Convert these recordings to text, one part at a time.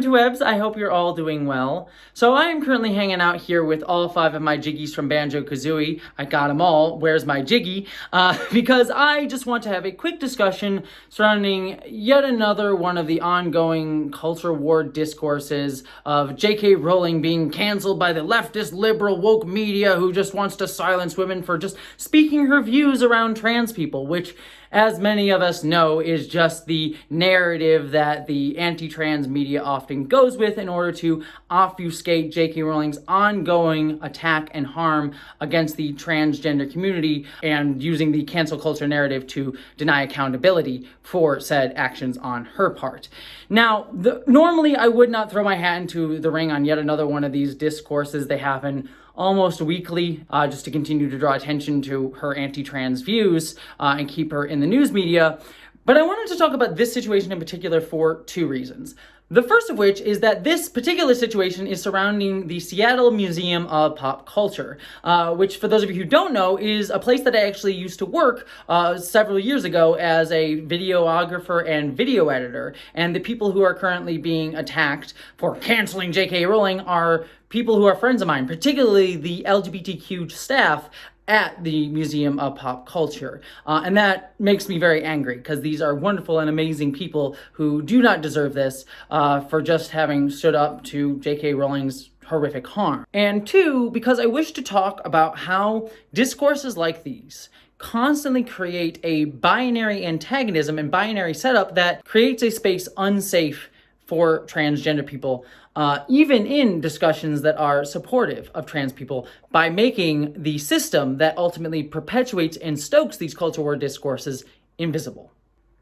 interwebs, I hope you're all doing well. So I am currently hanging out here with all 5 of my jiggies from Banjo-Kazooie. I got them all. Where's my jiggy? Because I just want to have a quick discussion surrounding yet another one of the ongoing culture war discourses of J.K. Rowling being canceled by the leftist, liberal, woke media who just wants to silence women for just speaking her views around trans people, which, as many of us know, is just the narrative that the anti-trans media often goes with in order to obfuscate J.K. Rowling's ongoing attack and harm against the transgender community, and using the cancel culture narrative to deny accountability for said actions on her part. Now, normally I would not throw my hat into the ring on yet another one of these discourses. They happen almost weekly, just to continue to draw attention to her anti-trans views and keep her in the news media. But I wanted to talk about this situation in particular for 2 reasons. The first of which is that this particular situation is surrounding the Seattle Museum of Pop Culture, which, for those of you who don't know, is a place that I actually used to work several years ago as a videographer and video editor. And the people who are currently being attacked for canceling J.K. Rowling are people who are friends of mine, particularly the LGBTQ staff at the Museum of Pop Culture. And that makes me very angry, because these are wonderful and amazing people who do not deserve this for just having stood up to J.K. Rowling's horrific harm. And 2, because I wish to talk about how discourses like these constantly create a binary antagonism and binary setup that creates a space unsafe for transgender people, even in discussions that are supportive of trans people, by making the system that ultimately perpetuates and stokes these culture war discourses invisible.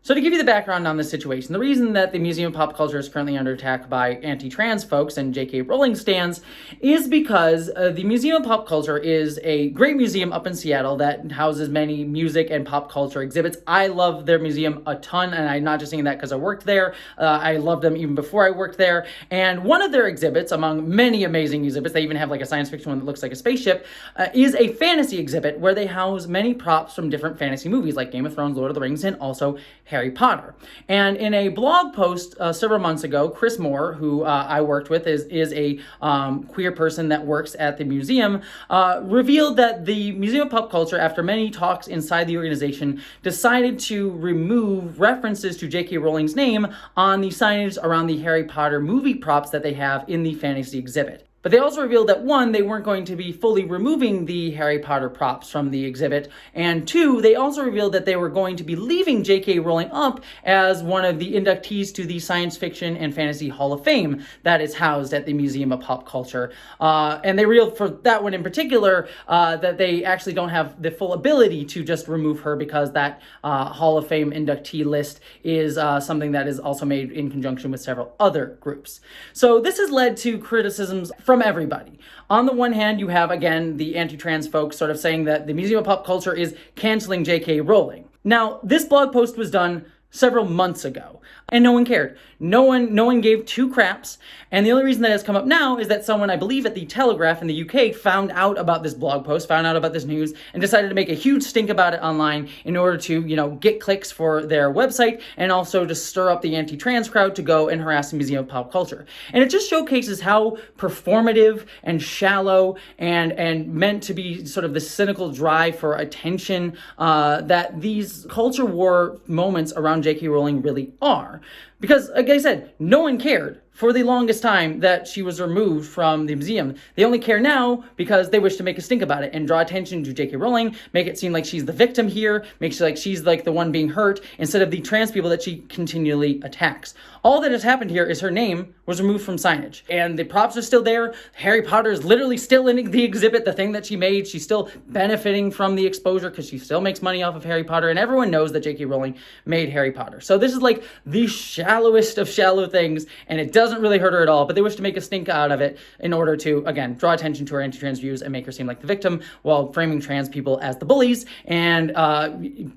So to give you the background on this situation, the reason that the Museum of Pop Culture is currently under attack by anti-trans folks and J.K. Rowling stans is because the Museum of Pop Culture is a great museum up in Seattle that houses many music and pop culture exhibits. I love their museum a ton, and I'm not just saying that because I worked there. I loved them even before I worked there. And one of their exhibits, among many amazing exhibits, they even have like a science fiction one that looks like a spaceship, is a fantasy exhibit where they house many props from different fantasy movies like Game of Thrones, Lord of the Rings, and also Harry Potter. And in a blog post several months ago, Chris Moore, who I worked with, is a queer person that works at the museum, revealed that the Museum of Pop Culture, after many talks inside the organization, decided to remove references to J.K. Rowling's name on the signage around the Harry Potter movie props that they have in the fantasy exhibit. But they also revealed that 1, they weren't going to be fully removing the Harry Potter props from the exhibit, and 2, they also revealed that they were going to be leaving J.K. Rowling up as one of the inductees to the Science Fiction and Fantasy Hall of Fame that is housed at the Museum of Pop Culture. And they revealed for that one in particular that they actually don't have the full ability to just remove her, because that Hall of Fame inductee list is something that is also made in conjunction with several other groups. So this has led to criticisms from everybody. On the one hand, you have, again, the anti-trans folks sort of saying that the Museum of Pop Culture is canceling J.K. Rowling. Now, this blog post was done several months ago, and no one cared. No one gave 2 craps, and the only reason that has come up now is that someone, I believe at the Telegraph in the UK, found out about this blog post, found out about this news, and decided to make a huge stink about it online in order to, get clicks for their website, and also to stir up the anti-trans crowd to go and harass the Museum of Pop Culture. And it just showcases how performative and shallow and meant to be sort of the cynical drive for attention that these culture war moments around J.K. Rowling really are. Because, like I said, no one cared for the longest time that she was removed from the museum. They only care now because they wish to make a stink about it and draw attention to J.K. Rowling, make it seem like she's the victim here, make it like she's like the one being hurt, instead of the trans people that she continually attacks. All that has happened here is her name was removed from signage, and the props are still there. Harry Potter is literally still in the exhibit, the thing that she made. She's still benefiting from the exposure because she still makes money off of Harry Potter, and everyone knows that J.K. Rowling made Harry Potter. So this is like the shallowest of shallow things, and it doesn't really hurt her at all, but they wish to make a stink out of it in order to, again, draw attention to her anti-trans views and make her seem like the victim, while framing trans people as the bullies, and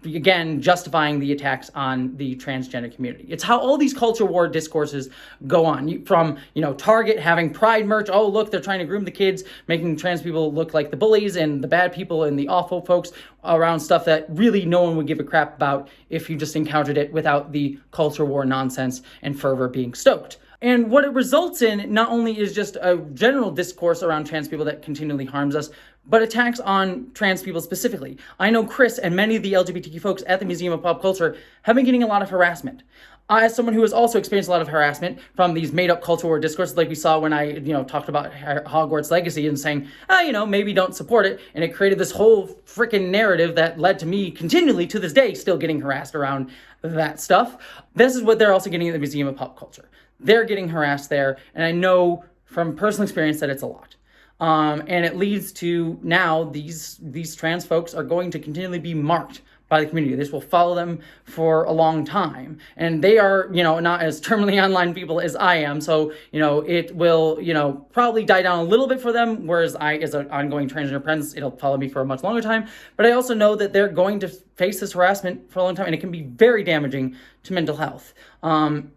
again, justifying the attacks on the transgender community. It's how all these culture war discourses go on. From, Target having Pride merch, oh, look, they're trying to groom the kids, making trans people look like the bullies and the bad people and the awful folks around stuff that really no one would give a crap about if you just encountered it without the culture war nonsense and fervor being stoked. And what it results in not only is just a general discourse around trans people that continually harms us, but attacks on trans people specifically. I know Chris and many of the LGBTQ folks at the Museum of Pop Culture have been getting a lot of harassment. As someone who has also experienced a lot of harassment from these made-up culture war discourses, like we saw when I, talked about Hogwarts Legacy and saying, maybe don't support it, and it created this whole freaking narrative that led to me continually, to this day, still getting harassed around that stuff. This is what they're also getting at the Museum of Pop Culture. They're getting harassed there, and I know from personal experience that it's a lot. And it leads to now these trans folks are going to continually be marked by the community. This will follow them for a long time. And they are, not as terminally online people as I am. So, it will, probably die down a little bit for them. Whereas I, as an ongoing transgender apprentice, it'll follow me for a much longer time. But I also know that they're going to face this harassment for a long time. And it can be very damaging to mental health. And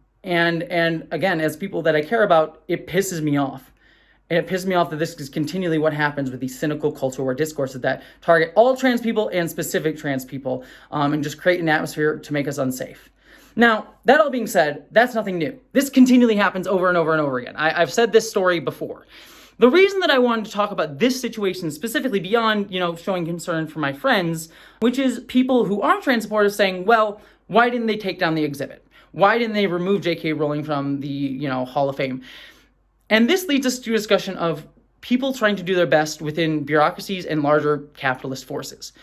again, as people that I care about, it pisses me off. And it pisses me off that this is continually what happens with these cynical cultural war discourses that target all trans people and specific trans people, and just create an atmosphere to make us unsafe. Now, that all being said, that's nothing new. This continually happens over and over and over again. I've said this story before. The reason that I wanted to talk about this situation specifically beyond, showing concern for my friends, which is people who are trans supportive saying, well, why didn't they take down the exhibit? Why didn't they remove J.K. Rowling from the, Hall of Fame? And this leads us to a discussion of people trying to do their best within bureaucracies and larger capitalist forces.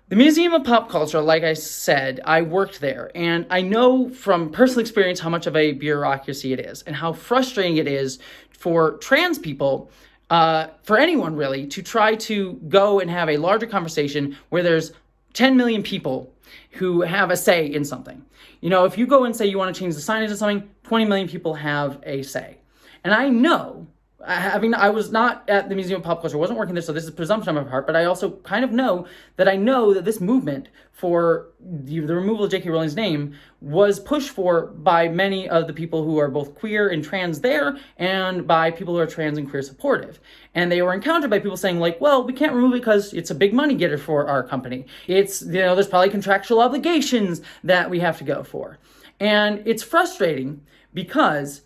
The Museum of Pop Culture, like I said, I worked there, and I know from personal experience how much of a bureaucracy it is and how frustrating it is for trans people, for anyone really, to try to go and have a larger conversation where there's 10 million people who have a say in something. If you go and say you want to change the signage of something, 20 million people have a say. And I know, I was not at the Museum of Pop Culture, I wasn't working there, so this is presumption on my part, but I also kind of know that this movement for the removal of J.K. Rowling's name was pushed for by many of the people who are both queer and trans there, and by people who are trans and queer supportive. And they were encountered by people saying, like, well, we can't remove it because it's a big money getter for our company. It's, there's probably contractual obligations that we have to go for. And it's frustrating because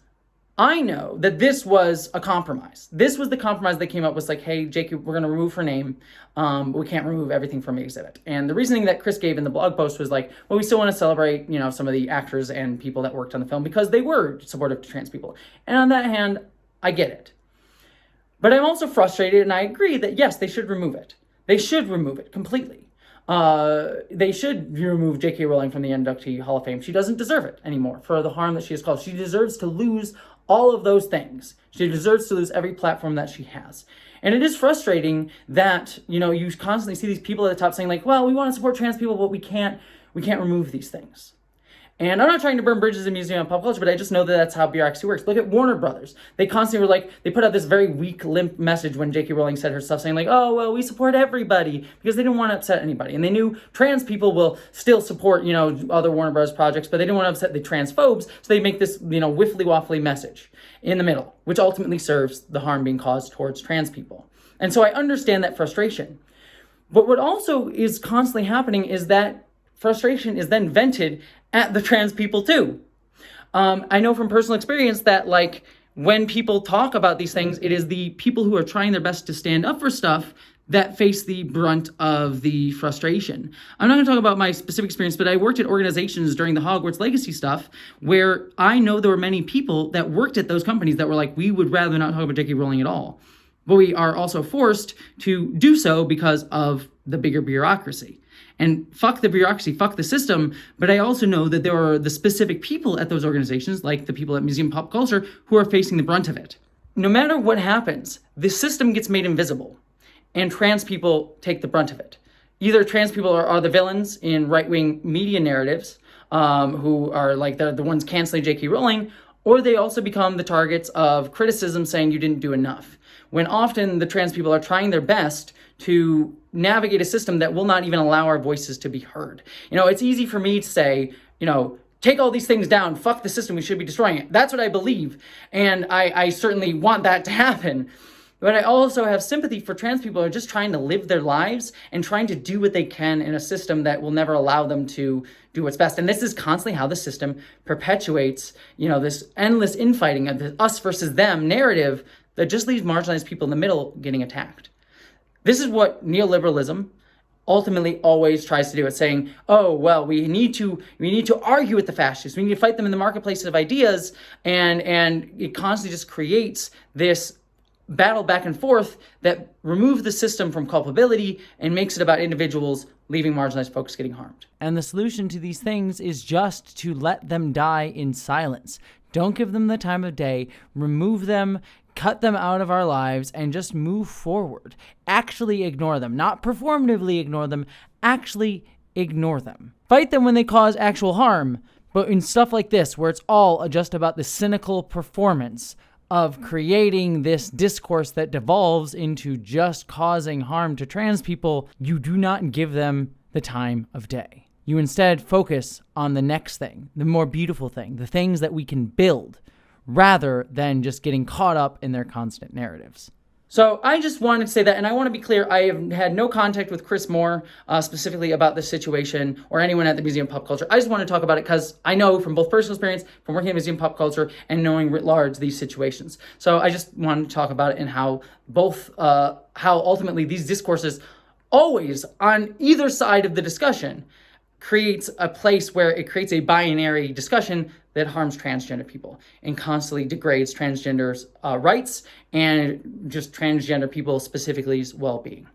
I know that this was a compromise. This was the compromise that came up, was like, hey, Jake, we're going to remove her name. But we can't remove everything from the exhibit. And the reasoning that Chris gave in the blog post was like, well, we still want to celebrate, some of the actors and people that worked on the film because they were supportive to trans people. And on that hand, I get it. But I'm also frustrated, and I agree that, yes, they should remove it. They should remove it completely. They should remove J.K. Rowling from the Inductee Hall of Fame. She doesn't deserve it anymore for the harm that she has caused. She deserves to lose all of those things. She deserves to lose every platform that she has. And it is frustrating that, you constantly see these people at the top saying like, well, we want to support trans people, but we can't remove these things. And I'm not trying to burn bridges in Museum of Pop Culture, but I just know that that's how bureaucracy works. Look at Warner Brothers. They constantly were like, they put out this very weak, limp message when J.K. Rowling said her stuff saying like, oh, well, we support everybody, because they didn't want to upset anybody. And they knew trans people will still support, other Warner Brothers projects, but they didn't want to upset the transphobes, so they make this, wiffly-waffly message in the middle, which ultimately serves the harm being caused towards trans people. And so I understand that frustration. But what also is constantly happening is that frustration is then vented at the trans people too. I know from personal experience that like when people talk about these things, it is the people who are trying their best to stand up for stuff that face the brunt of the frustration. I'm not going to talk about my specific experience, but I worked at organizations during the Hogwarts Legacy stuff where I know there were many people that worked at those companies that were like, we would rather not talk about J.K. Rowling at all. But we are also forced to do so because of the bigger bureaucracy. And fuck the bureaucracy, fuck the system, but I also know that there are the specific people at those organizations, like the people at Museum of Pop Culture, who are facing the brunt of it. No matter what happens, the system gets made invisible, and trans people take the brunt of it. Either trans people are the villains in right-wing media narratives, who are like the ones canceling J.K. Rowling, or they also become the targets of criticism saying you didn't do enough, when often the trans people are trying their best to navigate a system that will not even allow our voices to be heard. It's easy for me to say, take all these things down, fuck the system, we should be destroying it. That's what I believe, and I certainly want that to happen. But I also have sympathy for trans people who are just trying to live their lives and trying to do what they can in a system that will never allow them to do what's best. And this is constantly how the system perpetuates, this endless infighting of the us versus them narrative that just leaves marginalized people in the middle getting attacked. This is what neoliberalism ultimately always tries to do. It's saying, oh, well, we need to argue with the fascists. We need to fight them in the marketplace of ideas. And it constantly just creates this battle back and forth that removes the system from culpability and makes it about individuals, leaving marginalized folks getting harmed. And the solution to these things is just to let them die in silence. Don't give them the time of day. Remove them, cut them out of our lives, and just move forward. Actually ignore them. Not performatively ignore them. Actually ignore them. Fight them when they cause actual harm. But in stuff like this, where it's all just about the cynical performance of creating this discourse that devolves into just causing harm to trans people, you do not give them the time of day. You instead focus on the next thing, the more beautiful thing, the things that we can build, rather than just getting caught up in their constant narratives. So I just wanted to say that, and I want to be clear, I have had no contact with Chris Moore specifically about this situation or anyone at the Museum of Pop Culture. I just want to talk about it because I know from both personal experience, from working at Museum of Pop Culture, and knowing writ large these situations. So I just wanted to talk about it and how ultimately these discourses always on either side of the discussion creates a place where it creates a binary discussion that harms transgender people and constantly degrades transgenders' rights and just transgender people specifically's well-being.